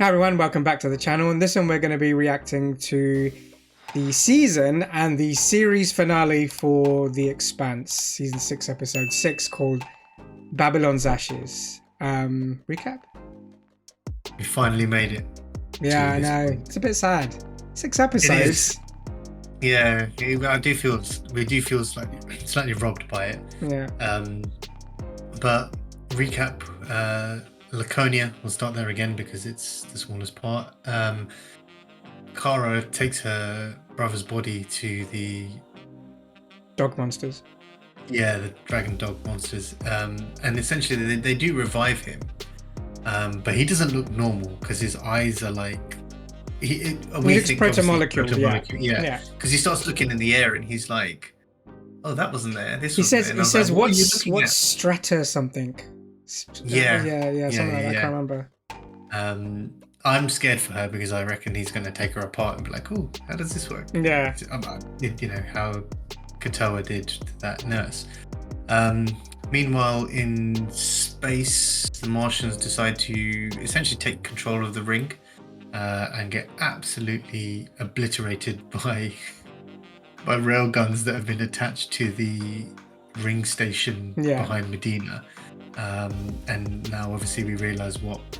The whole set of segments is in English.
Hi everyone, welcome back to the channel. In this one we're going to be reacting to the season and the series finale for The Expanse, season 6 episode 6, called Babylon's Ashes. Recap? We finally made it. Yeah, I know. It's a bit sad. 6 episodes. It is. Yeah, I do feel we do feel slightly robbed by it. Yeah. But recap. Laconia, we'll start there again because it's the smallest part. Kara takes her brother's body to the Dog monsters. Yeah, the dragon dog monsters. And essentially they do revive him. But he doesn't look normal because his eyes are like he looks proto-molecule. Yeah. Because he starts looking in the air and he's like, "Oh, that wasn't there. This." He was says, "What's strata something?" Something like that. I can't remember. I'm scared for her because I reckon he's going to take her apart and be like, "Oh, how does this work?" Yeah. You know how Katoa did to that nurse. Meanwhile, in space, the Martians decide to essentially take control of the ring and get absolutely obliterated by railguns that have been attached to the ring station behind Medina. And now obviously we realize what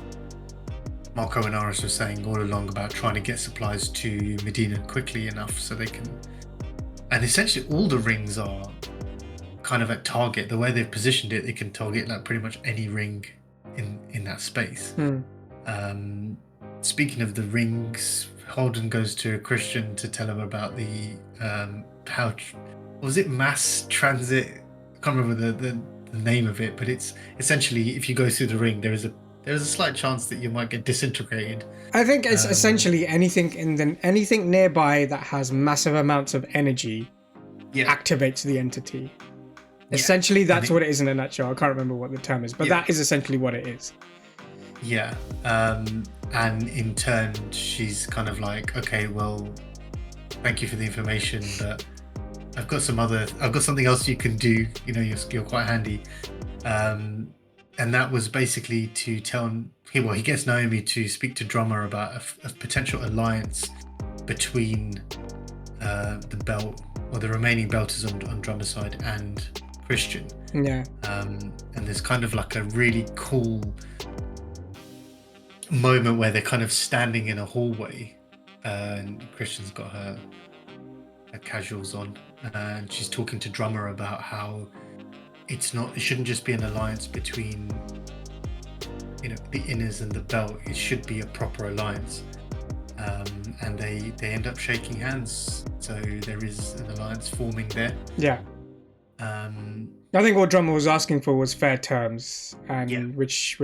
Marco and Aris were saying all along about trying to get supplies to Medina quickly enough so they can, and essentially all the rings are kind of at target. The way they've positioned it, they can target like pretty much any ring in that space. Speaking of the rings, Holden goes to a Christian to tell him about the how was it mass transit? I can't remember the name of it, but it's essentially if you go through the ring, there is a slight chance that you might get disintegrated. I think it's essentially anything anything nearby that has massive amounts of energy activates the entity. Essentially, that's what it is in a nutshell. I can't remember what the term is, but that is essentially what it is. Yeah, and in turn, she's kind of like, okay, well, thank you for the information, but I've got something else you can do. You know, you're quite handy. And that was basically to tell he gets Naomi to speak to Drummer about a potential alliance between the belt or the remaining belters on Drummer's side and Christian. Yeah. And there's kind of like a really cool moment where they're kind of standing in a hallway, and Christian's got her casuals on, and she's talking to Drummer about how it shouldn't just be an alliance between, you know, the inners and the belt. It should be a proper alliance. And they end up shaking hands, so there is an alliance forming there. Yeah. I think what Drummer was asking for was fair terms, and which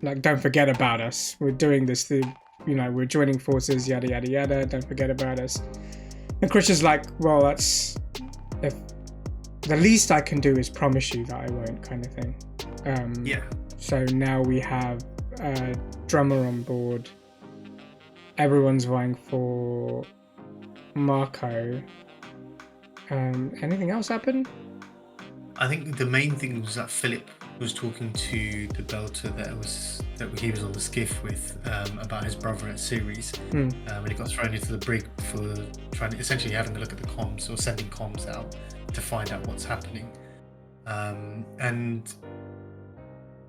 like, don't forget about us. We're doing this through, you know, we're joining forces, yada yada yada. Don't forget about us. And Christian's like, well, that's if the least I can do is promise you that I won't, kind of thing. So now we have Drummer on board. Everyone's vying for Marco. Anything else happen? I think the main thing was that Philip was talking to the belter that he was on the skiff with about his brother at Ceres when he got thrown into the brig for essentially having a look at the comms or sending comms out to find out what's happening. And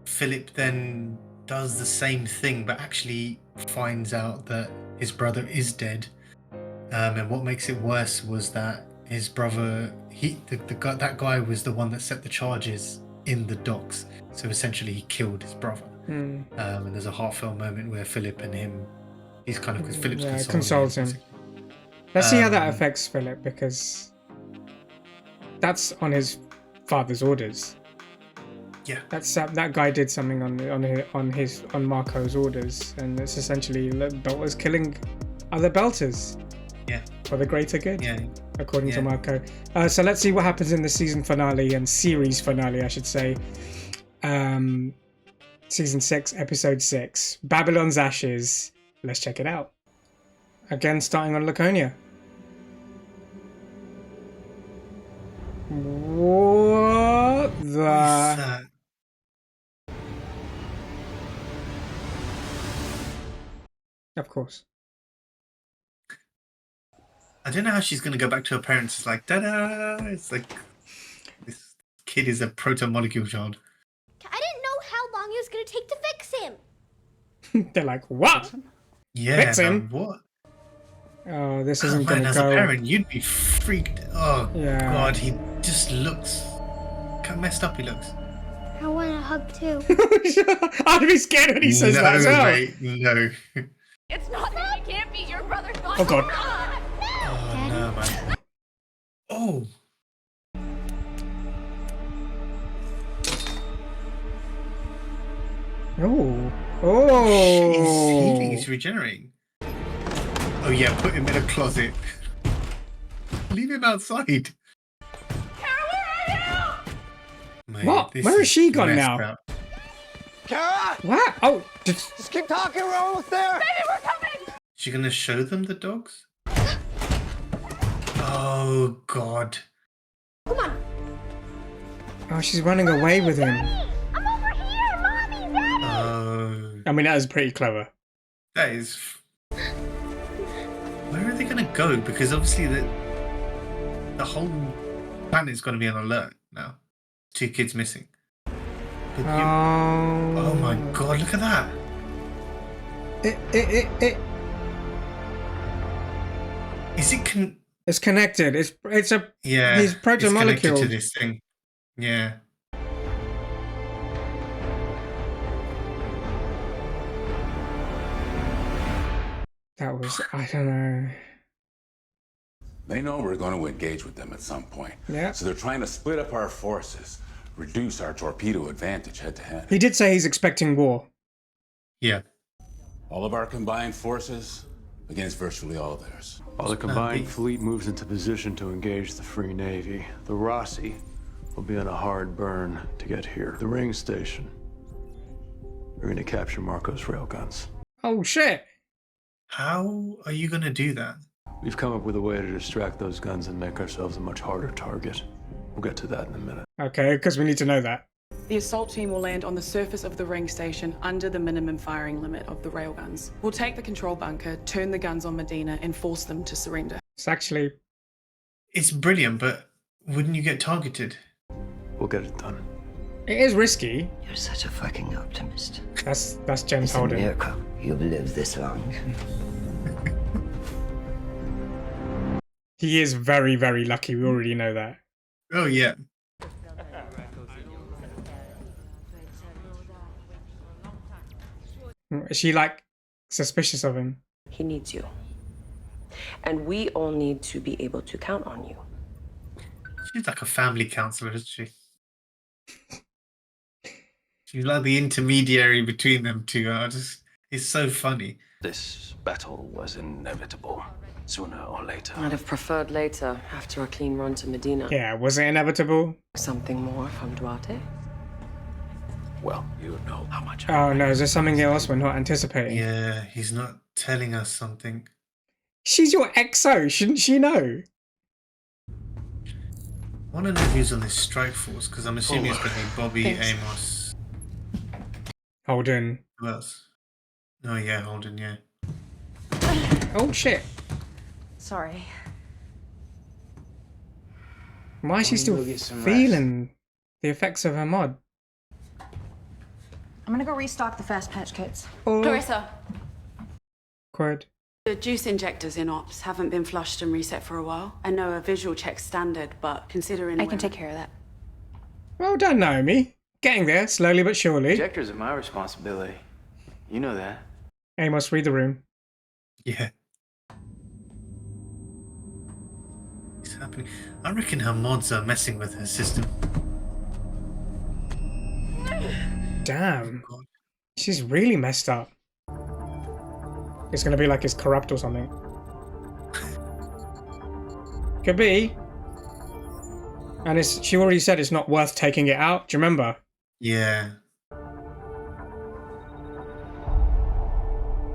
Philip then does the same thing, but actually finds out that his brother is dead. And what makes it worse was that his brother, that guy was the one that set the charges in the docks. So essentially he killed his brother. And there's a heartfelt moment where Philip and him, he's kind of, because Philip consoles him. Let's see how that affects Philip, because that's on his father's orders. Yeah, that guy did something on Marco's orders, and it's essentially belters killing other belters. Yeah, for the greater good. Yeah, according to Marco. So let's see what happens in the season finale and series finale, I should say. Season 6, episode 6, Babylon's Ashes. Let's check it out. Again, starting on Laconia. What the? Of course. I don't know how she's going to go back to her parents. It's like, ta-da! It's like, this kid is a proto-molecule child. I didn't know how long it was going to take to fix him. They're like, what? Yeah, Fix him? what? Oh, this isn't going to as go. a parent, you'd be freaked. Oh, Yeah. God, he just looks... Look how messed up he looks. I want a hug too. I'd be scared when he says that as well. Mate, no. It's not that you can't beat your brother. Oh, God. Oh, no, man. Oh. Oh. Oh. He's healing, he's regenerating. Oh, yeah, put him in a closet. Leave him outside. Mate, What? Where has she gone now? up. Kara! What? Oh, Just keep talking, we're almost there! Baby, we're coming! Is she gonna show them the dogs? Oh, God. Come on. oh, she's running away with him. I'm over here. Mommy, Daddy. Oh, I mean, that is pretty clever. that is... Where are they gonna go? Because obviously the whole planet's gonna be on alert now. 2 kids missing. But oh my God, look at that. Is it It's connected. It's a yeah, these it's connected proto-molecules. to this thing. Yeah. That was, I don't know. They know we're going to engage with them at some point. Yeah. So they're trying to split up our forces, reduce our torpedo advantage head to head. He did say he's expecting war. Yeah. All of our combined forces against virtually all theirs. While the combined fleet moves into position to engage the Free Navy, the Rossi will be on a hard burn to get here. The ring station. We're going to capture Marco's railguns. Oh, shit. How are you gonna do that? We've come up with a way to distract those guns and make ourselves a much harder target. We'll get to that in a minute. Okay, because we need to know that. The assault team will land on the surface of the ring station under the minimum firing limit of the railguns. We'll take the control bunker, turn the guns on Medina, and force them to surrender. It's actually... It's brilliant, but wouldn't you get targeted? We'll get it done. It is risky. You're such a fucking optimist. That's James It's a Holden. miracle you've lived this long. He is very, very lucky. We already know that. Oh, yeah. Is she, like, suspicious of him? He needs you. And we all need to be able to count on you. She's like a family counselor, isn't she? She's like the intermediary between them two. It's so funny. This battle was inevitable, sooner or later. I'd have preferred later, after a clean run to Medina. Yeah, was it inevitable? Something more from Duarte? Well, you know how much. Oh, no, is there something else we're not anticipating? Yeah, he's not telling us something. She's your XO, shouldn't she know? I want to know who's on this strike force, because I'm assuming it's going to be Bobby, Thanks. Amos. Holden. Who else? Oh, yeah, Holden, yeah. Oh, shit. Sorry. Why is she still feeling the effects of her mod? I'm gonna go restock the fast patch kits. Oh, Clarissa, Quid. The juice injectors in ops haven't been flushed and reset for a while. I know a visual check's standard, but considering I can take care of that. Well done, Naomi. Getting there, slowly but surely. Injectors are my responsibility. You know that. Amos, read the room. Yeah. What's happening? I reckon her mods are messing with her system. Damn. God. She's really messed up. It's gonna be like it's corrupt or something. Could be. And she already said it's not worth taking it out. Do you remember? Yeah.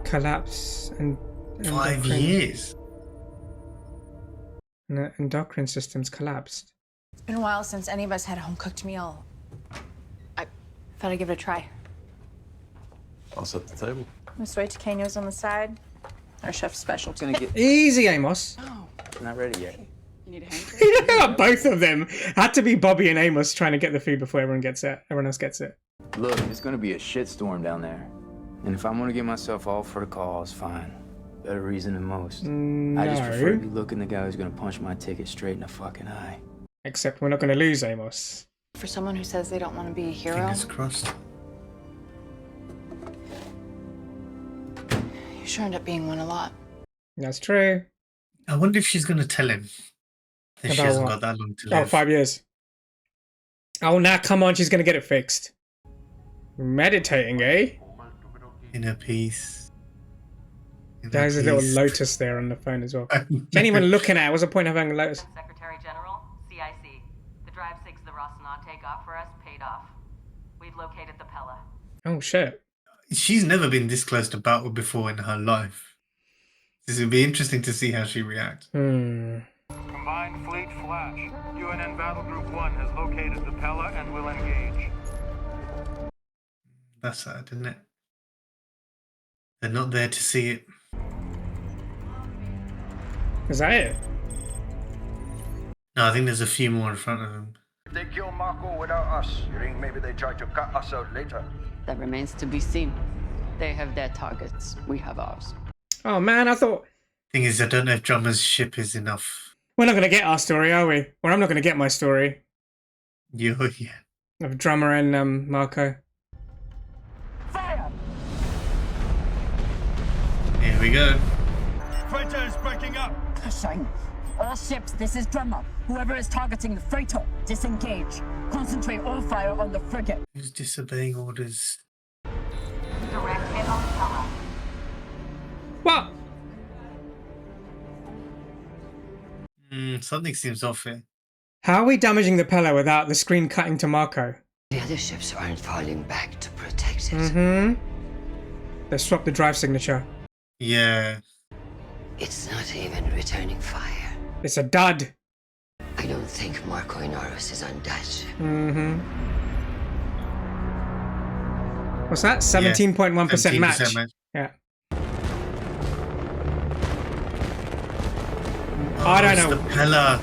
Collapse and 5 years. Endocrine systems collapsed. It's been a while since any of us had a home-cooked meal. I thought I'd give it a try. I'll set the table. Some soy chicanos on the side, Our chef's specialty. Gonna get Easy, Amos. not ready yet. You need a hand? You know how both of them had to be Bobby and Amos trying to get the food before everyone gets it. Everyone else gets it. Look, it's gonna be a shitstorm down there. And if I'm gonna get myself all for the cause, fine. Better reason than most. I just prefer to be looking the guy who's gonna punch my ticket straight in the fucking eye. Except we're not going to lose Amos. For someone who says they don't want to be a hero, Fingers crossed. you sure end up being one a lot. That's true. I wonder if she's going to tell him that she About hasn't what? got that long to Oh, live. 5 years. Oh, now come on, she's going to get it fixed. Meditating, eh? Inner peace. There's a little lotus there on the phone as well. Ain't even looking at it. What's the point of having a lotus? Secretary General, CIC. The Drive 6 the Rocinante takeoff for us paid off. We've located the Pella. Oh, shit. She's never been this close to battle before in her life. This would be interesting to see how she reacts. Combined Fleet Flash. UNN Battle Group 1 has located the Pella and will engage. That's sad, isn't it? They're not there to see it. Is that it? No, I think there's a few more in front of them. If they kill Marco without us, you think maybe they try to cut us out later? That remains to be seen. They have their targets. We have ours. Oh, man, I thought... Thing is, I don't know if Drummer's ship is enough. We're not going to get our story, are we? Or I'm not going to get my story. Yeah. Of Drummer and Marco. Fire! Here we go. Freighter is breaking up! Pushing. All ships, this is Drummer. Whoever is targeting the freighter, disengage. Concentrate all fire on the frigate. Who's disobeying orders? Direct hit on Pella. What? Something seems off here. How are we damaging the Pella without the screen cutting to Marco? The other ships aren't falling back to protect it. Mm-hmm. They swapped the drive signature. Yeah. It's not even returning fire. It's a dud. I don't think Marco Inaros is on that ship. Mm-hmm. What's that? 17.1% match. Yeah. I don't know. The Pella.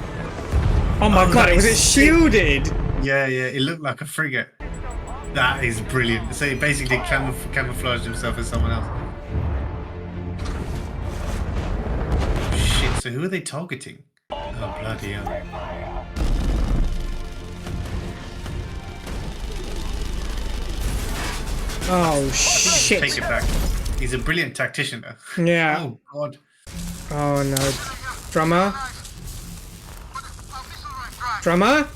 Oh my god, was it shielded? Yeah, it looked like a frigate. That is brilliant. So he basically camouflaged himself as someone else. Shit, so who are they targeting? Oh, bloody hell. Oh, shit. Take it back. He's a brilliant tactician, though. Yeah. Oh, God. Oh, no. Drummer? Drummer?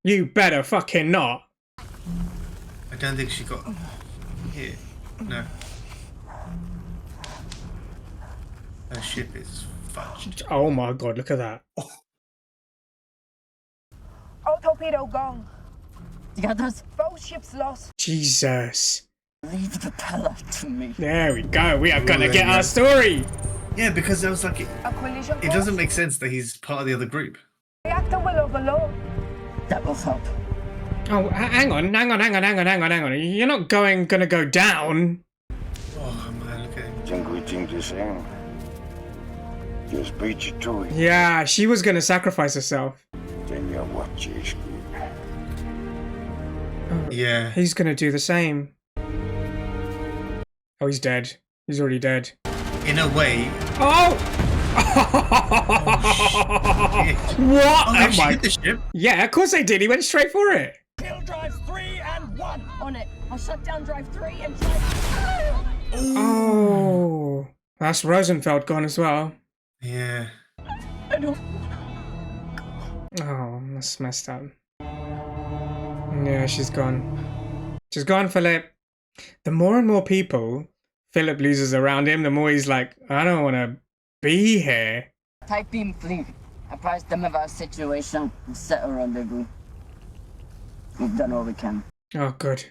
You better fucking not. I don't think she got hit. No. Her ship is fudged. Oh my god, look at that. All torpedo gone. The others? Both ships lost. Jesus. Leave the Pella to me. There we go. We are gonna get our story. Yeah, because I was like, A collision it doesn't make sense that he's part of the other group. Reactor will overload. That will help. Oh, hang on. You're not gonna go down. Oh man, look at him. Yeah, she was gonna sacrifice herself. Yeah. He's gonna do the same. Oh, he's dead. He's already dead. In a way. Oh! What? Oh, they hit the ship? Yeah, of course they did. He went straight for it. Kill drives 3 and 1. On it. I'll shut down drive 3 and drive. Oh. That's Rosenfeld gone as well. Yeah. I don't. Oh, that's messed up. Yeah, she's gone. She's gone, Philip. The more and more people Philip loses around him, the more he's like, I don't want to be here. Type beam fleet. Apprise them of our situation and set a rendezvous. We've done all we can. Oh, good.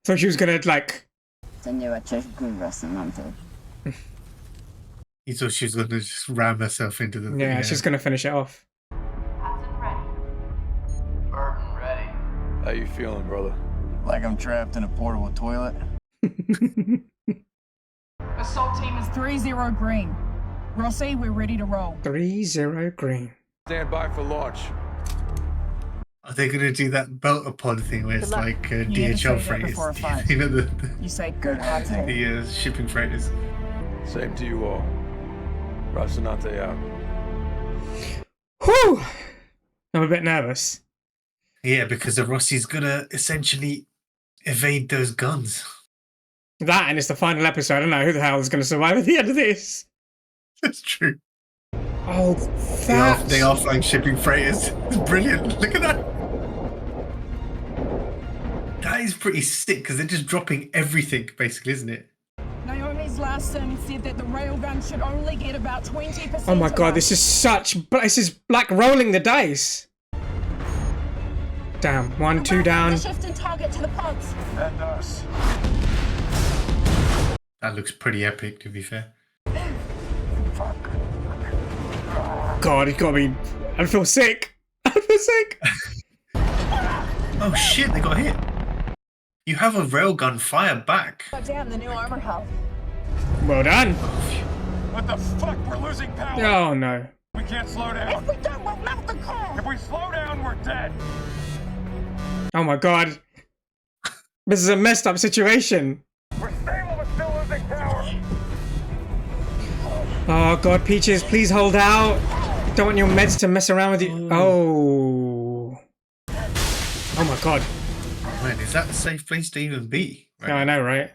Thought she was gonna, like... Señora Cheshku. He thought she was going to just ram herself into the... Yeah, she's going to finish it off. Burton ready. How you feeling, brother? Like I'm trapped in a portable toilet. Assault team is 3-0 green. Rossi, we're ready to roll. 3-0 green. Stand by for launch. Are they going to do that belter pod thing where it's like DHL freighters? You know, You say good hunting. the shipping freighters. Same to you all. Rocinante out. Whew! I'm a bit nervous. Yeah, because the Rossi's going to essentially evade those guns. That, and it's the final episode. I don't know who the hell is going to survive at the end of this. That's true. Oh, they are flying shipping freighters. It's brilliant. Look at that. That is pretty sick because they're just dropping everything, basically, isn't it? Naomi's last sermon said that the railgun should only get about 20%. Oh my god, this is this is like rolling the dice. Damn, 1, 2 down. Shift and target to the pumps. And us. That looks pretty epic, to be fair. God, it got me. I feel sick. I feel sick. Oh shit, they got hit. You have a railgun fire back. Oh, damn, the new armor health. Well done. What the fuck? We're losing power. Oh no. We can't slow down. If we don't, we'll melt the car. If we slow down, we're dead. Oh my god. This is a messed up situation. We're stable but still losing power. Oh god, Peaches, please hold out. Don't want your meds to mess around with you. Oh. Oh my god. Man, is that a safe place to even be? Right? I know, right?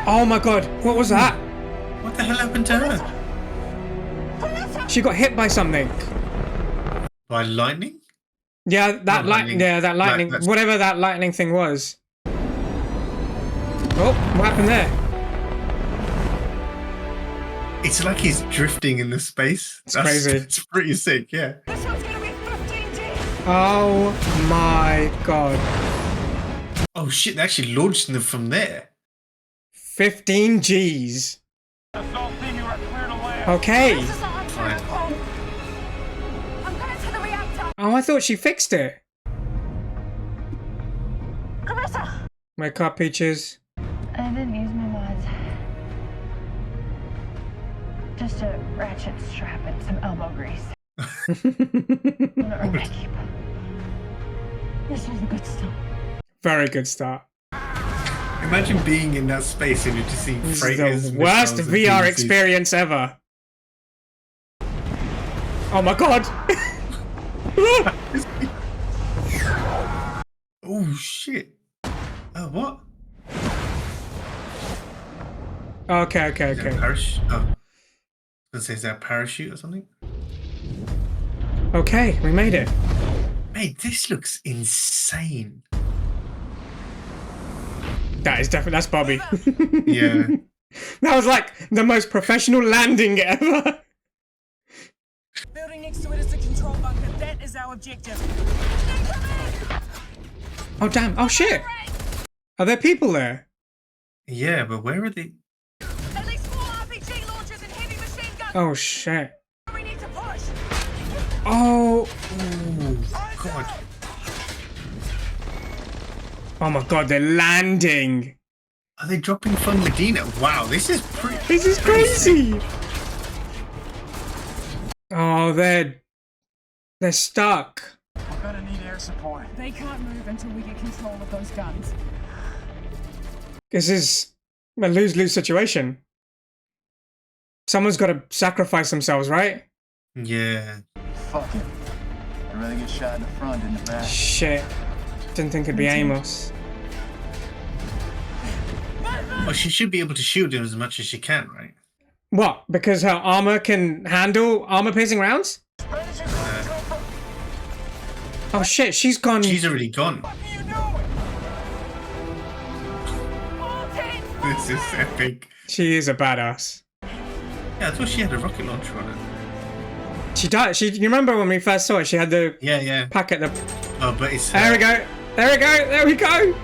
Oh my god, what was that? What the hell happened to her? She got hit by something. By lightning? Yeah, that lightning. Yeah, that lightning. Whatever that lightning thing was. Oh, what happened there? It's like he's drifting in the space. It's crazy. It's pretty sick, yeah. This one's gonna be 15G. Oh my god. Oh shit, they actually launched them from there. 15 Gs. Assault team, you are clear to land. Okay. Fine. I'm going to the reactor. Oh, I thought she fixed it. Clarissa. Wake up, Peaches. I didn't use my mods. Just a ratchet strap and some elbow grease. This was a good start. Very good start. Imagine being in that space and you're just seeing This freighters. is the worst missiles, and VR PCs. experience ever. Oh my god. Oh shit. Oh, what? Okay. Is that a parachute? Oh. I was gonna say, is that a parachute or something? Okay, we made it. Mate, this looks insane. That is definitely, that's Bobby. Yeah. That was like the most professional landing ever. Building next to it is the control bunker. That is our objective. Oh damn, oh shit. Are there people there? Yeah, but where are they? At least 4 RPG launchers and heavy machine guns. Oh shit. We need to push. Oh. God. Oh my god, they're landing. Are they dropping from Medina? Wow, this is pretty. This is crazy. Oh, they're stuck. We're gonna need air support. They can't move until we get control of those guns. This is a lose-lose situation. Someone's got to sacrifice themselves, right? Yeah. Fuck it. I'd rather get shot in the front than the back. Shit. Didn't think it'd be Amos. Well, she should be able to shield him as much as she can, right? What? Because her armor can handle armor-piercing rounds? Oh shit, she's gone. She's already gone. This is epic. She is a badass. Yeah, I thought she had a rocket launcher on it. She died. You remember when we first saw it? She had the Yeah. packet. Oh, but it's. There we go. There we go. There we go.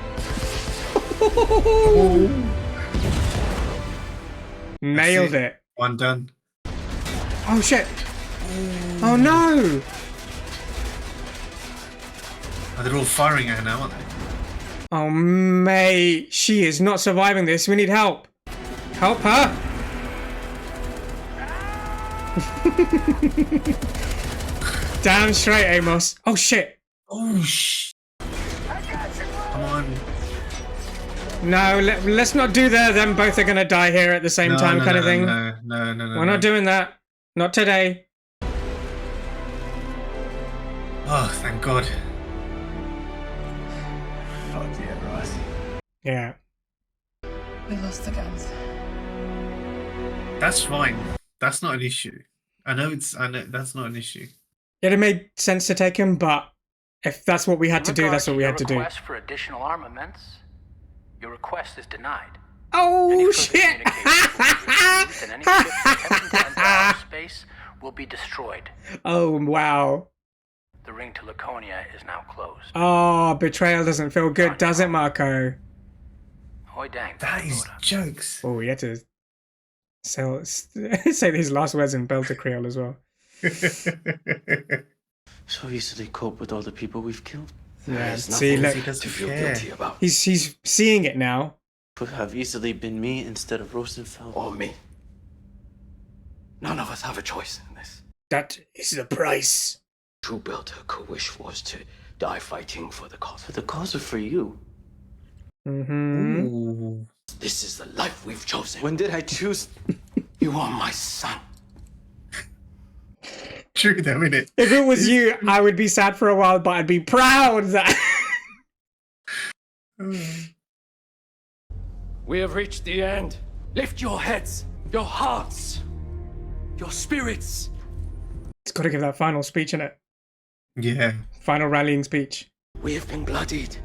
Nailed it. One done. Oh shit. Oh no. Oh, they're all firing at her now, aren't they? Oh mate, she is not surviving this. We need help. Help her! Damn straight, Amos. Oh shit. Oh shit. Come on. No, let's not do that. Them both are gonna die here at the same time, kind of thing. No. We're not doing that. Not today. Oh, thank God. Fuck yeah, Ross. Yeah. We lost the guns. That's fine. That's not an issue. I know that's not an issue. It made sense to take him, but if that's what we had to do, that's what we had to do. Request for additional armaments, your request is denied. Oh shit! And any ships attempting to enter our space will be destroyed. Oh wow. The ring to Laconia is now closed. Oh, betrayal doesn't feel good, does it, Marco? Hoy dang. That is jokes. Oh, he had to say his last words in Belter Creole as well. So easily cope with all the people we've killed. Yeah, see, look, to feel guilty about. he's seeing it now. Could have easily been me instead of Rosenfeld. Or me. None of us have a choice in this. That is the price. True Belter could wish was to die fighting for the cause. For the cause or for you? Mm-hmm. Ooh. This is the life we've chosen. When did I choose? You are my son. True though, isn't it? If it was you, I would be sad for a while, but I'd be proud that... We have reached the end. Lift your heads, your hearts, your spirits. It's got to give that final speech, innit? Yeah. Final rallying speech. We have been bloodied,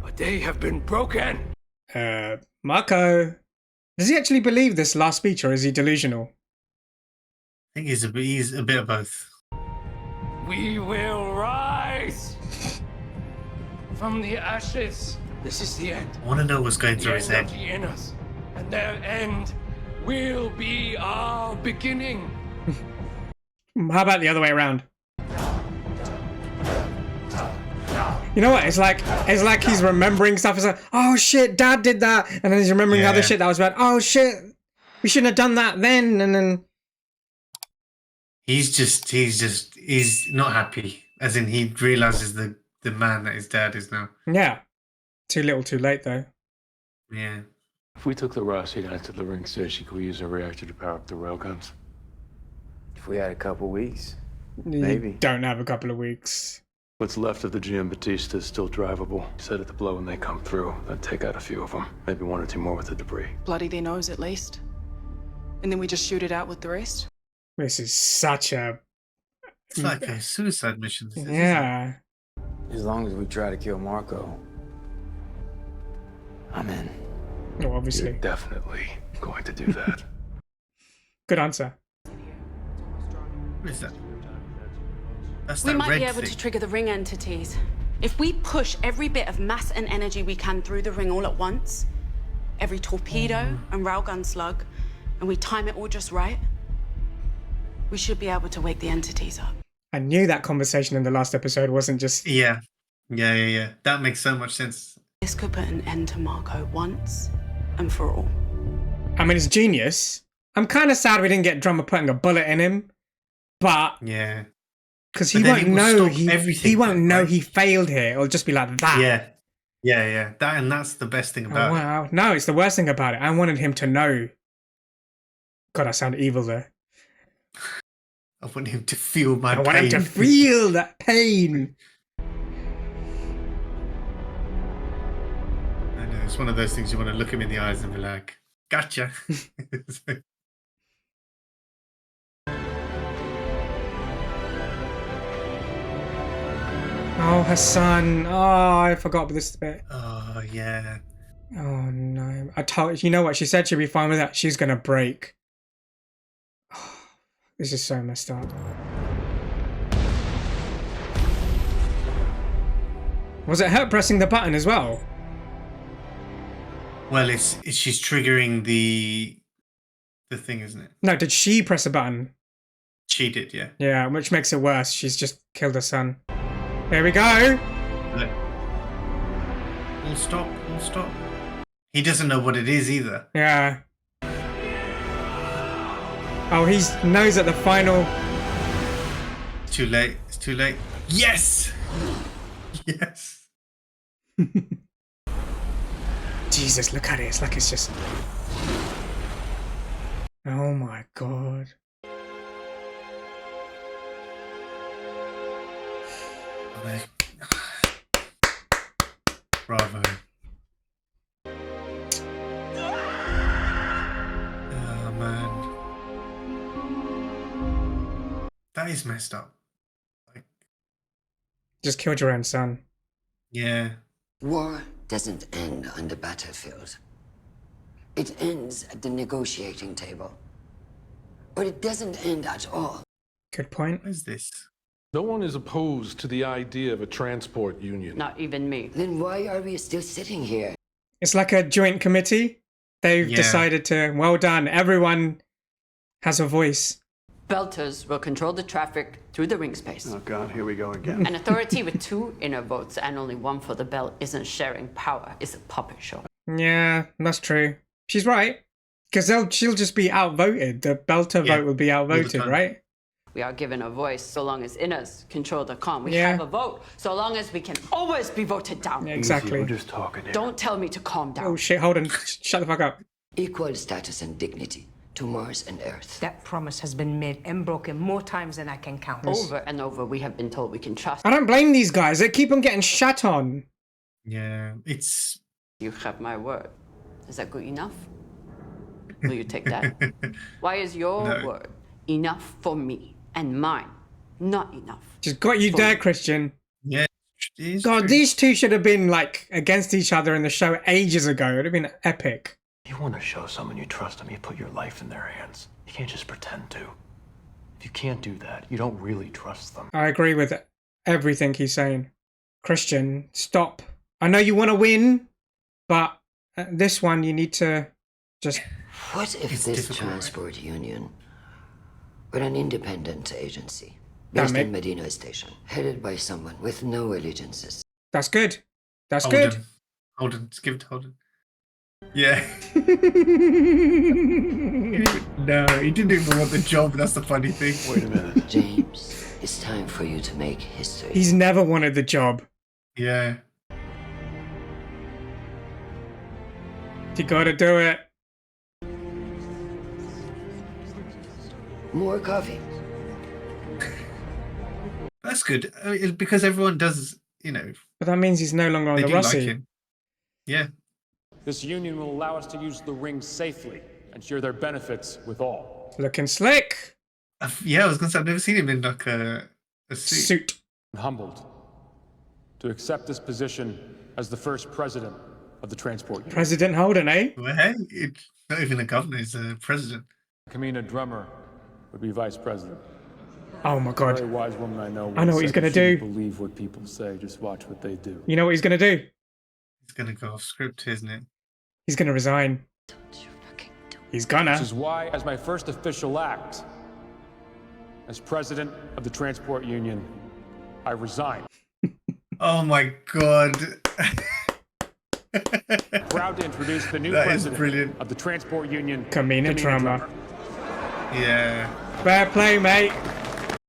but they have been broken. Marco, does he actually believe this last speech, or is he delusional? I think he's a bit of both. We will rise from the ashes. This is the end. I want to know what's going The through his end head. of the Inners, and their end will be our beginning. How about the other way around? You know what? It's like he's remembering stuff. It's like, oh shit, Dad did that, and then he's remembering other shit that was bad. Oh shit, we shouldn't have done that then, and then he's not happy. As in, he realizes the man that his dad is now. Yeah, too little, too late though. Yeah. If we took the Rossi down to the ring station, could we use a reactor to power up the railguns? If we had a couple weeks, You maybe. don't have a couple of weeks. What's left of the Giambattista is still drivable. Set it to blow when they come through, then take out a few of them. Maybe one or two more with the debris. Bloody their nose at least. And then we just shoot it out with the rest. This is such a... It's like a suicide mission. Yeah. As long as we try to kill Marco, I'm in. Oh, obviously. You're definitely going to do that. Good answer. What is that? That's We that might red be able thing. to trigger the ring entities. If we push every bit of mass and energy we can through the ring all at once, every torpedo and railgun slug, and we time it all just right, we should be able to wake the entities up. I knew that conversation in the last episode wasn't just... Yeah. That makes so much sense. This could put an end to Marco once and for all. I mean, it's genius. I'm kind of sad we didn't get Drummer putting a bullet in him, but... Yeah. Because he won't know he won't know he failed here. It'll just be like that. Yeah. That's the best thing about it. Wow. No, it's the worst thing about it. I wanted him to know. God, I sound evil there. I want him to feel my pain. I want him to feel that pain. I know, it's one of those things you want to look him in the eyes and be like, gotcha. Oh, her son. Oh, I forgot about this bit. Oh, yeah. Oh, no. I told you know what? She said she'd be fine with that. She's going to break. Oh, this is so messed up. Was it her pressing the button as well? Well, she's triggering the thing, isn't it? No, did she press a button? She did, yeah. Yeah, which makes it worse. She's just killed her son. Here we go. All stop. He doesn't know what it is either. Yeah. Oh, he knows at the final. It's too late. It's too late. Yes! Yes. Jesus, look at it. It's like it's just... Oh my god. Bravo. Oh man. That is messed up. Just killed your own son. Yeah. War doesn't end on the battlefield. It ends at the negotiating table. Or it doesn't end at all. Good point. What is this? No one is opposed to the idea of a transport union. Not even me. Then why are we still sitting here? It's like a joint committee. They've decided to, well done, everyone has a voice. Belters will control the traffic through the ring space. Oh god, here we go again. An authority with 2 inner votes and only 1 for the belt isn't sharing power, it's a puppet show. Yeah, that's true. She's right. Because she'll just be outvoted. The Belter vote will be outvoted, right? We are given a voice so long as inners control the calm. We have a vote so long as we can always be voted down. Yeah, exactly. We're just talking here. Don't tell me to calm down. Oh shit, hold on. Shut the fuck up. Equal status and dignity to Mars and Earth. That promise has been made and broken more times than I can count. Over and over, we have been told we can trust. I don't blame these guys. They keep on getting shat on. Yeah, it's... You have my word. Is that good enough? Will you take that? Why is your word enough for me and mine not enough? Just got you there, Christian. Yeah. God, these two should have been like against each other in the show ages ago. It would have been epic. You want to show someone you trust them, you put your life in their hands. You can't just pretend to. If you can't do that, you don't really trust them. I agree with everything he's saying. Christian, stop. I know you want to win, but this one you need to just... What if this transport union were an independent agency based in Medina Station, headed by someone with no allegiances? That's good. That's good. Hold on. Just give it to Holden. Yeah. No, he didn't even want the job. That's the funny thing. Wait a minute. James, it's time for you to make history. He's never wanted the job. Yeah. You gotta do it. More coffee. That's good. Because everyone does, you know. But that means he's no longer on the Rossi. Like him. Yeah. This union will allow us to use the ring safely and share their benefits with all. Looking slick. Yeah, I was going to say, I've never seen him in like a suit. I'm humbled to accept this position as the first president of the transport union. President Holden, eh? Well, hey, it's not even a governor, it's a president. Kamina Drummer would be vice president. Oh my god. Very wise woman I know. I know what he's going to do. Believe what people say, just watch what they do. You know what he's going to do? He's going to go off script, isn't it? He's going to resign. He's gonna. This is why, as my first official act, as president of the transport union, I resign. Oh my god. Proud to introduce the new That president is brilliant. of the transport union, Kamina Drummer. Yeah. Fair play, mate.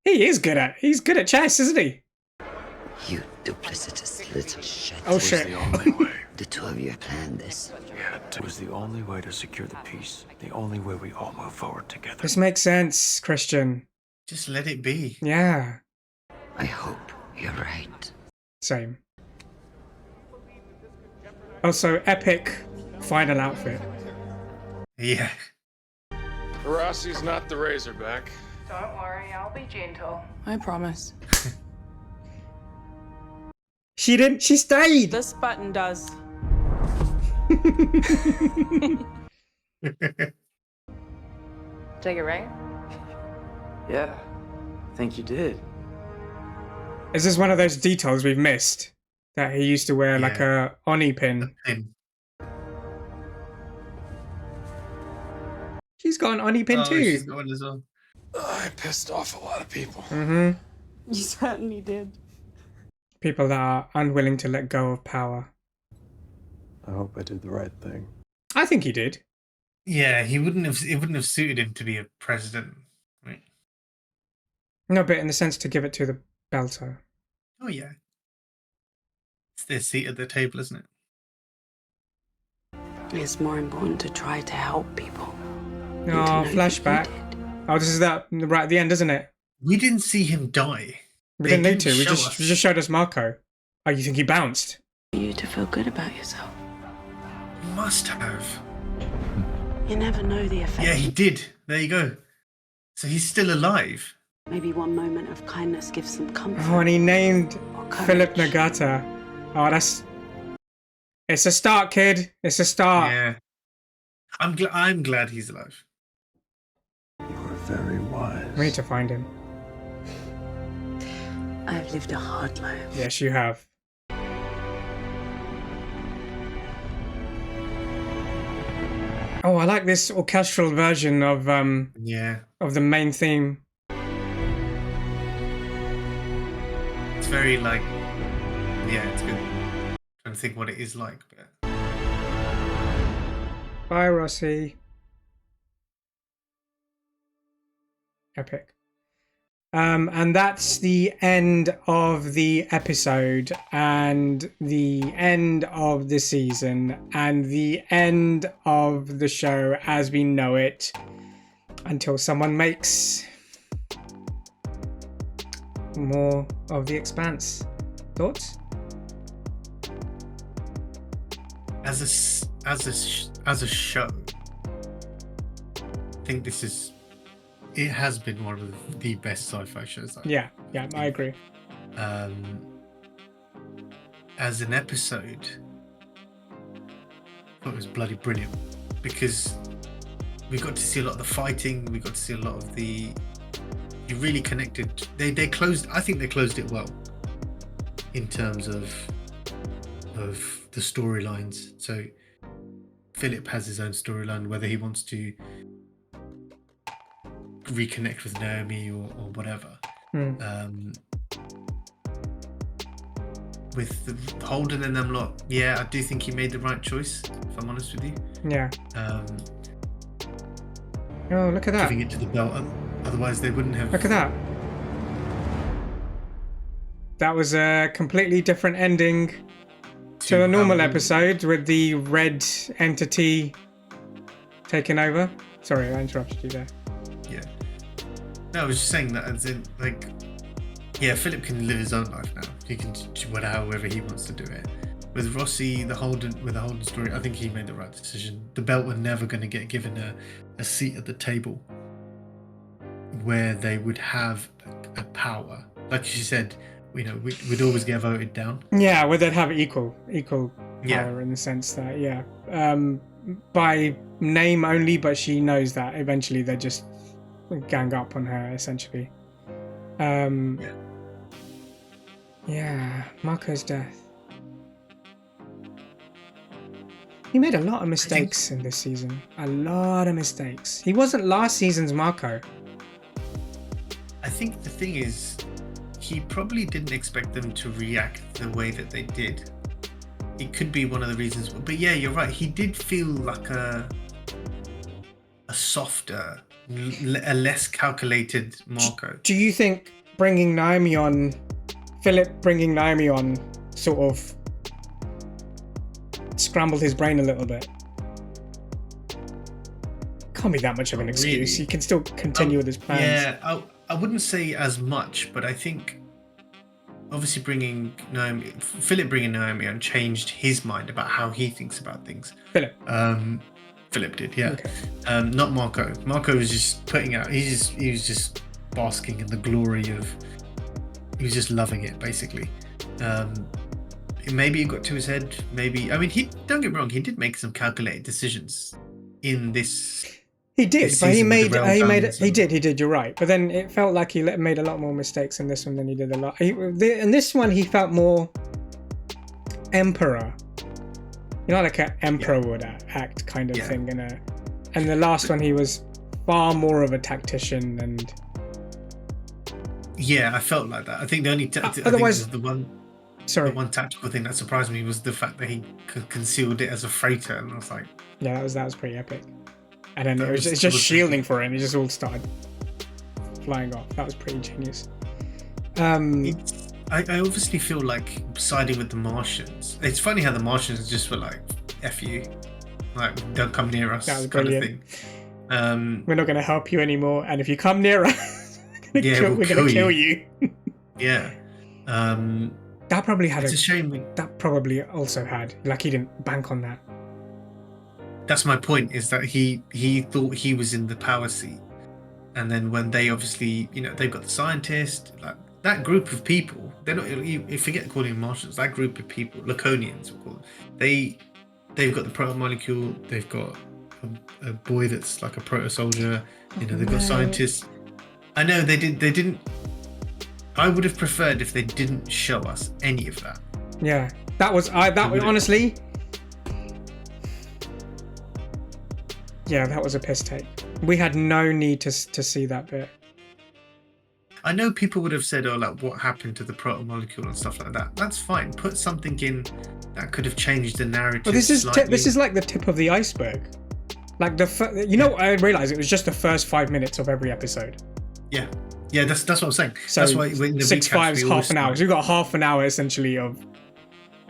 He's good at chess, isn't he? You duplicitous little shit. Oh shit. The only way. The two of you planned this. Yeah, it was the only way to secure the peace. The only way we all move forward together. This makes sense, Christian. Just let it be. Yeah. I hope you're right. Same. Also, epic final outfit. Yeah. Rossi's not the Razorback. Don't worry, I'll be gentle. I promise. She didn't. She stayed. This button does. Take it right? Yeah, I think you did. Is this one of those details we've missed? That he used to wear like a Oni pin. She's got an Oni pin too. She's got one as well. I pissed off a lot of people. Mm-hmm. You certainly did. People that are unwilling to let go of power. I hope I did the right thing. I think he did. Yeah, he wouldn't have. It wouldn't have suited him to be a president, right? No, but in the sense to give it to the Belter. Oh yeah, it's their seat at the table, isn't it? It's more important to try to help people. Oh, flashback. Oh, this is that right at the end, isn't it? We didn't see him die. We didn't need to. We just showed us Marco. Oh, you think he bounced? You to feel good about yourself. Must have. You never know the effect. Yeah, he did. There you go. So he's still alive. Maybe one moment of kindness gives them comfort. Oh, and he named Philip Nagata. Oh, it's a start, kid. It's a start. Yeah. I'm glad he's alive. You are very wise. We need to find him. I've lived a hard life. Yes, you have. Oh, I like this orchestral version of of the main theme. It's very like, yeah, it's good. I'm trying to think what it is like, but Bye, Rossi. Epic. And that's the end of the episode, and the end of the season, and the end of the show as we know it, until someone makes more of The Expanse. Thoughts? as a show, I think it has been one of the best sci-fi shows. Yeah, I agree. As an episode, I thought it was bloody brilliant because we got to see a lot of the fighting. We got to see a lot of the. You really connected. They closed. I think they closed it well in terms of the storylines. So Philip has his own storyline, whether he wants to reconnect with Naomi or whatever. With the Holden and them lot, yeah, I do think he made the right choice, if I'm honest with you. Yeah. Oh, look at that. Giving it to the belt, otherwise they wouldn't have. Look at that. That was a completely different ending to a normal episode with the red entity taking over. Sorry, I interrupted you there. Yeah. No, I was just saying that as in, like, yeah, Philip can live his own life now. He can do however he wants to do it. With Rossi, with the Holden story, I think he made the right decision. The belt were never going to get given a seat at the table where they would have a power. Like she said, you know, we'd always get voted down. Yeah, where they'd have equal power in the sense that, by name only, but she knows that eventually they just gang up on her, essentially. Marco's death. He made a lot of mistakes in this season. A lot of mistakes. He wasn't last season's Marco. I think the thing is, he probably didn't expect them to react the way that they did. It could be one of the reasons. But yeah, you're right. He did feel like a softer, a less calculated Marco. Do you think Philip bringing Naomi on sort of scrambled his brain a little bit? Can't be that much of an excuse. Really? He can still continue with his plans. Yeah, I wouldn't say as much, but I think obviously Philip bringing Naomi on changed his mind about how he thinks about things. Philip did, yeah. Okay. Not Marco. Marco was just putting out. He was just basking in the glory of. He was just loving it, basically. Maybe it got to his head. Maybe. I mean, don't get me wrong. He did make some calculated decisions in this. He did, but he did. You're right. But then it felt like he made a lot more mistakes in this one than he did in this one, he felt more emperor. You know, like an emperor would act kind of thing. And the last one, he was far more of a tactician and. Yeah, I felt like that. I think the only. Otherwise, the one. Sorry. The one tactical thing that surprised me was the fact that he concealed it as a freighter, and I was like, yeah, that was pretty epic. And then it's just shielding for it, and it just all started flying off. That was pretty genius. I obviously feel like siding with the Martians. It's funny how the Martians just were like, F you. Like, don't come near us. That was kind brilliant. of thing. We're not going to help you anymore, and if you come near us, we're going to kill you. Yeah. That probably had it's a shame. That probably also had, like, he didn't bank on that. That's my point, is that he thought he was in the power seat. And then when they obviously, they've got the scientist, like that group of people, they're not, you forget calling them Martians, that group of people, Laconians, we'll call them, they've got the proto-molecule, they've got a boy that's like a proto-soldier, they've got scientists. I know they didn't, I would have preferred if they didn't show us any of that. Yeah, that was honestly, yeah, that was a piss take. We had no need to see that bit. I know people would have said, oh, like, what happened to the proto-molecule and stuff like that. That's fine. Put something in that could have changed the narrative. Well, this is like the tip of the iceberg. Like I realized it was just the first 5 minutes of every episode. Yeah, that's what I'm saying. So that's why in the 6 5's half an hour. So we've got half an hour essentially of.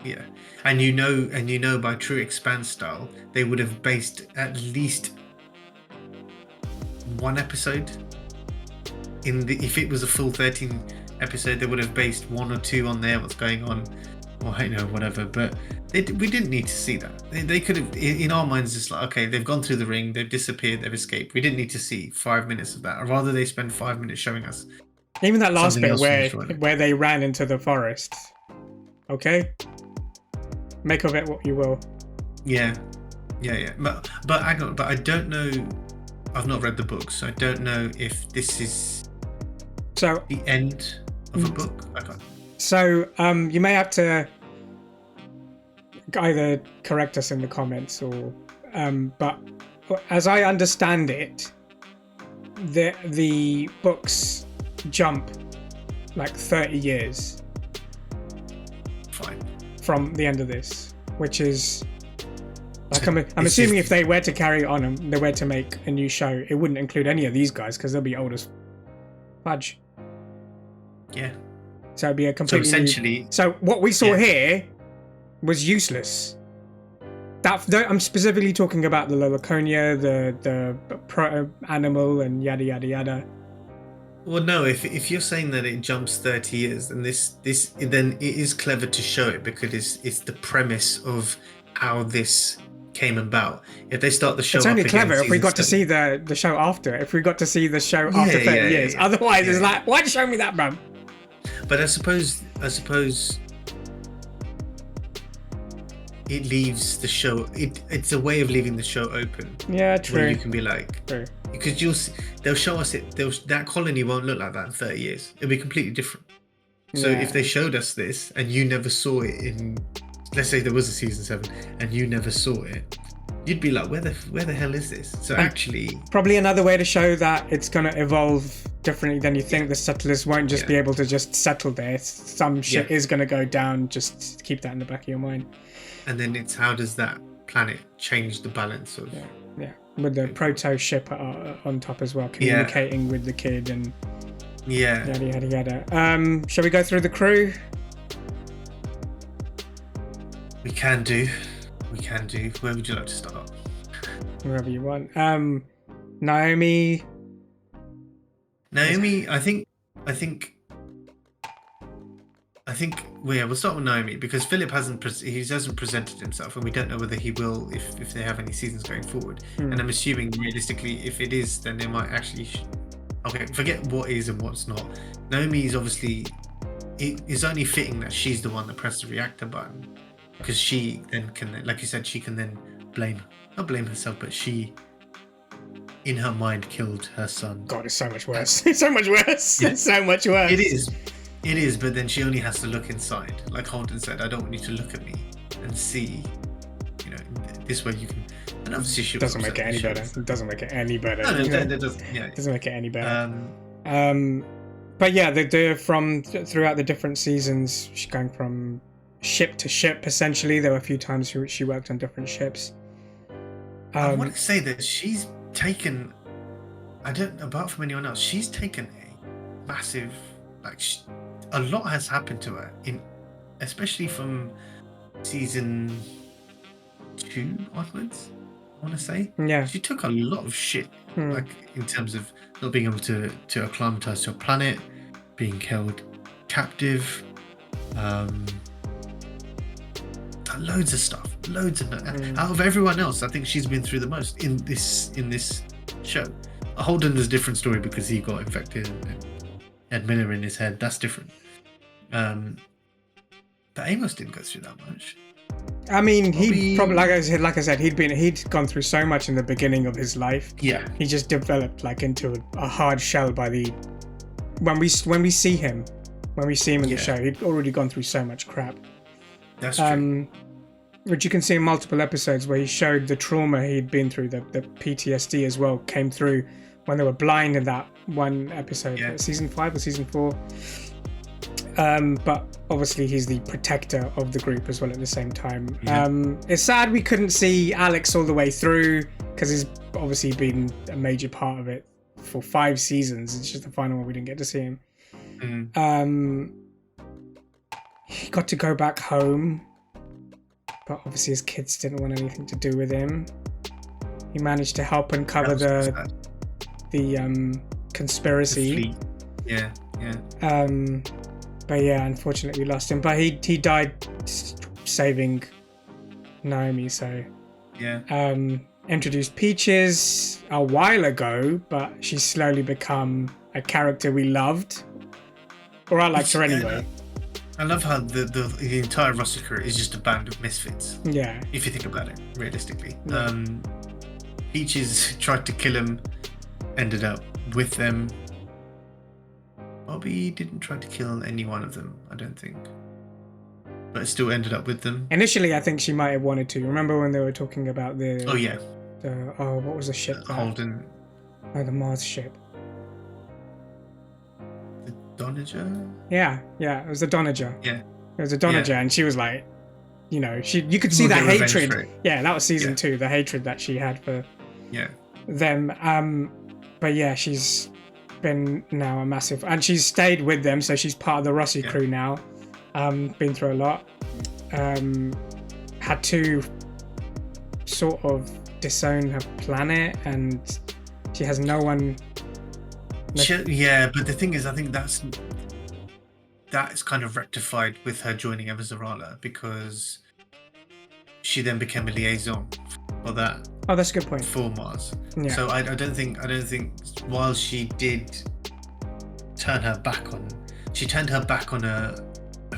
Yeah, and you know by true Expanse style, they would have based at least one episode. If it was a full 13 episode, they would have based 1 or 2 on there, what's going on, or whatever. But we didn't need to see that. They could have, in our minds, it's like, okay, they've gone through the ring, they've disappeared, they've escaped. We didn't need to see 5 minutes of that. Or rather, they spend 5 minutes showing us. Even that last bit where they ran into the forest. Okay, make of it what you will. Yeah. But I don't know. I've not read the book, so I don't know if this is the end of a book. I can't. So you may have to either correct us in the comments or, but as I understand it, the books jump like 30 years. Fine. From the end of this, which is. Like I'm assuming if they were to carry on and they were to make a new show, it wouldn't include any of these guys because they'll be old as fudge. Yeah. So it'd be a completely. So essentially. New... So what we saw here was useless. I'm specifically talking about the Laconia, the proto animal, and yada yada yada. Well, no. If you're saying that it jumps 30 years, then then it is clever to show it because it's the premise of how this came about. If they start the show, it's only clever if we got to see the show after. If we got to see the show after 30 years. Otherwise, it's like, why'd you show me that, bro? But I suppose it leaves the show. It's a way of leaving the show open. Yeah, true. Where you can be like, true. Because they'll show us it. That colony won't look like that in 30 years. It'll be completely different. So if they showed us this and you never saw it in, let's say there was a season 7 and you never saw it, you'd be like, where the hell is this? So actually, probably another way to show that it's going to evolve differently than you think. The settlers won't just be able to just settle there. Some shit is going to go down. Just keep that in the back of your mind. And then it's how does that planet change the balance of with the proto ship on top as well, communicating with the kid and yada yada yada. Shall we go through the crew? We can do. Where would you like to start? Wherever you want. Naomi. I think. We'll start with Naomi because Philip hasn't presented himself, and we don't know whether he will if they have any seasons going forward. And I'm assuming realistically, if it is, then they might actually. Okay, forget what is and what's not. Naomi is obviously. It is only fitting that she's the one that pressed the reactor button. Because she then can, like you said, she can then not blame herself, but she, in her mind, killed her son. God, it's so much worse. It's so much worse. Yeah. It's so much worse. It is, but then she only has to look inside. Like Holden said, I don't want you to look at me and see, this way you can. And obviously she doesn't make it any better. It doesn't make it any better. No, that doesn't. Yeah, it doesn't make it any better. But yeah, they're from throughout the different seasons. She's going from ship to ship. Essentially, there were a few times she worked on different ships. I want to say that she's taken. I don't. Apart from anyone else, she's taken a massive. Like, a lot has happened to her especially from season 2 onwards. I want to say. Yeah. She took a lot of shit. Like, in terms of not being able to acclimatize to a planet, being held captive, loads of stuff, out of everyone else. I think she's been through the most in this show. Holden is a different story because he got infected and had Miller in his head. That's different. But Amos didn't go through that much. I mean, he probably, like I said, he'd gone through so much in the beginning of his life. Yeah, he just developed like into a hard shell by when we see him in the show. He'd already gone through so much crap. That's true. Which you can see in multiple episodes where he showed the trauma he'd been through, the PTSD as well came through when they were blind in that one episode, season 5 or season 4. But obviously he's the protector of the group as well at the same time. It's sad we couldn't see Alex all the way through because he's obviously been a major part of it for 5 seasons. It's just the final one we didn't get to see him. He got to go back home, but obviously his kids didn't want anything to do with him. He managed to help uncover the conspiracy. But yeah, unfortunately we lost him. But he died saving Naomi. So introduced Peaches a while ago, but she's slowly become a character we loved, or I liked her anyway. I love how the entire roster is just a band of misfits. Yeah. If you think about it, realistically. Peaches tried to kill him, ended up with them. Bobby didn't try to kill any one of them, I don't think. But it still ended up with them. Initially, I think she might have wanted to. Remember when they were talking about the... Oh, yeah. What was the ship? Holden. Oh, the Mars ship. Donager? Yeah, it was the Donager. Yeah. It was a Donager, and she was like, you could see that hatred. Yeah, that was season 2, the hatred that she had for them. But yeah, she's been now a massive, and she's stayed with them, so she's part of the Rossi crew now. Been through a lot. Had to sort of disown her planet, and she has no one. But the thing is, I think that's kind of rectified with her joining Evazarala, because she then became a liaison for that. Oh, that's a good point. For Mars. Yeah. So I don't think while she did turn her back on a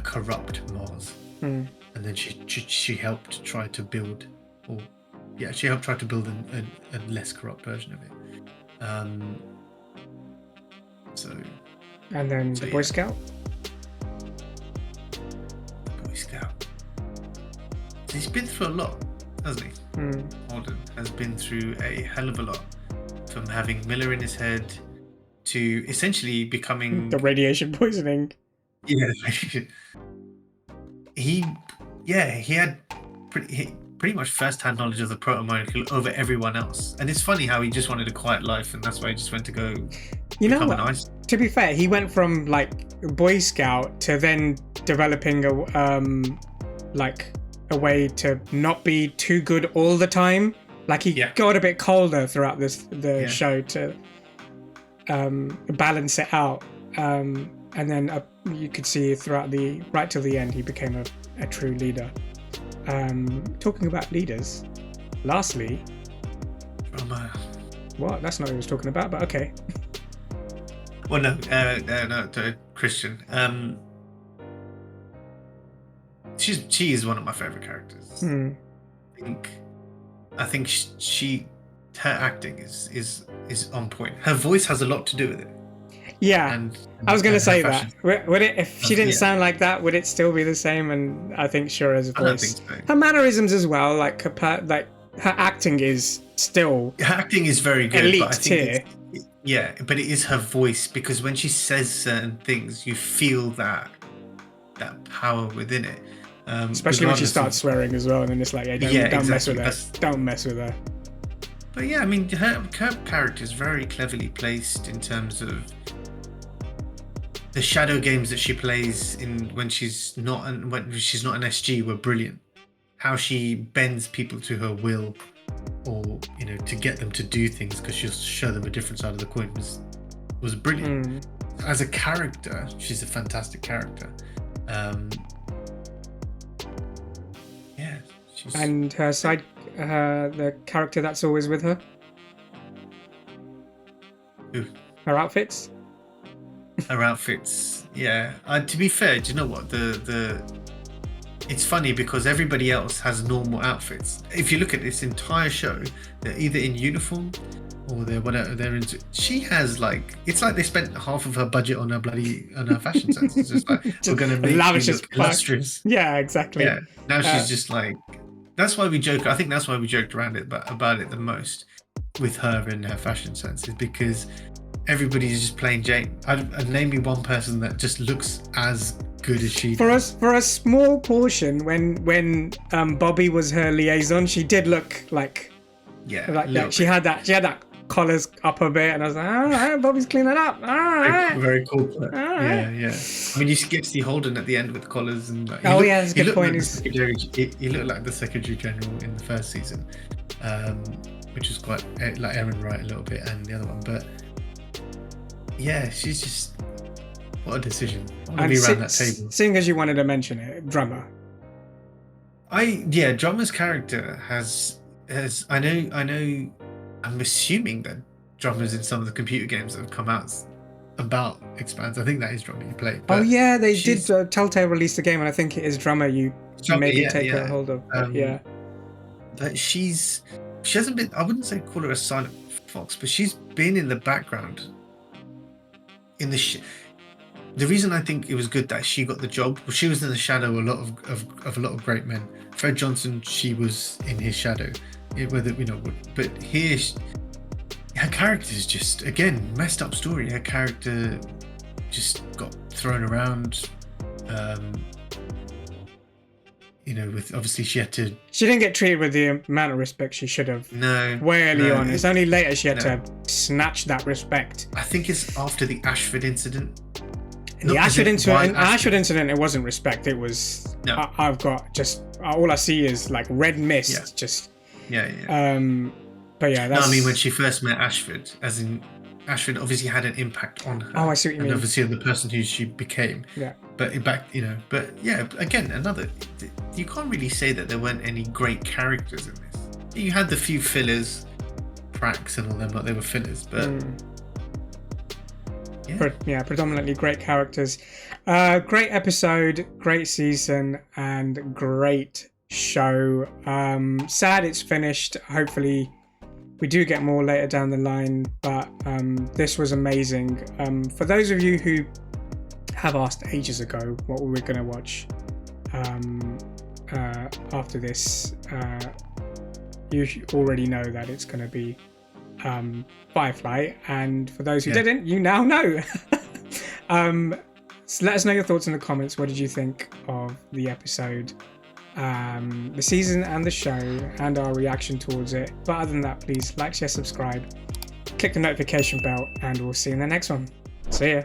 corrupt Mars, and then she helped try to build, a less corrupt version of it. And then the Boy Scout. Boy Scout. He's been through a lot, hasn't he? Holden has been through a hell of a lot, from having Miller in his head to essentially becoming the radiation poisoning. Yeah, he had pretty much first-hand knowledge of the proto-molecule over everyone else. And it's funny how he just wanted a quiet life, and that's why he just went to go. To be fair, he went from like Boy Scout to then developing a way to not be too good all the time. Like he got a bit colder throughout the show to balance it out. And then you could see right till the end, he became a true leader. Talking about leaders, lastly, what? That's not what I was talking about, but okay. Well, no, Christian. She is one of my favorite characters. I think her acting is on point. Her voice has a lot to do with it. Yeah, and I was going to say that. Would it, if she didn't sound like that, would it still be the same? And I think Shura's voice, I don't think so. Her mannerisms as well, like her acting is still. Her acting is very good. Elite but I think tier. Yeah, but it is her voice, because when she says certain things, you feel that power within it. Especially when she starts swearing as well, and then it's like, don't exactly. mess with her. Don't mess with her. But yeah, I mean, her character is very cleverly placed in terms of the shadow games that she plays when she's not an SG were brilliant. How she bends people to her will, or to get them to do things because she'll show them a different side of the coin was brilliant. As a character, she's a fantastic character. Yeah, and her side, the character that's always with her. Who? Her outfits. Her outfits, yeah. To be fair, do you know what it's funny because everybody else has normal outfits. If you look at this entire show, they're either in uniform or they're into. She has it's like they spent half of her budget on her fashion sense. It's just like we're gonna make you look illustrious. Yeah, exactly. Yeah. Now she's just that's why we joke. I think that's why we joked around it about it the most with her and her fashion sense, is because everybody's just plain Jane. I'd name me one person that just looks as good as she does. For a small portion, when Bobby was her liaison, she did look like that. She had that collars up a bit, and I was like, all right, Bobby's cleaning up. All right, very corporate. Right. Yeah. I mean, you get to see Holden at the end with collars and. That's a good point. He looked like the Secretary General in the first season, which was quite like Aaron Wright a little bit, and the other one, but yeah, she's just. What a decision. I want to be around that table. Seeing as you wanted to mention it, Drummer. Drummer's character has I know I'm assuming that Drummer's in some of the computer games that have come out about Expanse. I think that is Drummer you play. Oh yeah, they did. Telltale released a game, and I think it is Drummer you maybe take a hold of. But she hasn't been. I wouldn't say call her a silent fox, but she's been in the background. In the reason I think it was good that she got the job was she was in the shadow of a lot of great men. Fred Johnson, she was in his shadow. But here, her character is just, again, messed up story. Her character just got thrown around. With obviously she didn't get treated with the amount of respect she should have. No. Way early on. It's only later she had to snatch that respect. I think it's after the Ashford incident. The Ashford incident, it wasn't respect. It was. No. I've got just all I see is red mist. Yeah. Just. Yeah. But yeah, that's. No, I mean when she first met Ashford, as in Ashford obviously had an impact on her. Oh, I see what you mean. And obviously on the person who she became. Yeah. But again, you can't really say that there weren't any great characters in this. You had the few fillers, cracks and all them, they were fillers, but. Predominantly great characters. Great episode, great season, and great show. Sad it's finished. Hopefully we do get more later down the line, but this was amazing. For those of you who have asked ages ago what we were going to watch after this, you already know that it's going to be Firefly, and for those who didn't, you now know. So let us know your thoughts in the comments. What did you think of the episode, the season and the show, and our reaction towards it? But other than that, please like, share, subscribe, click the notification bell, and we'll see you in the next one. See ya.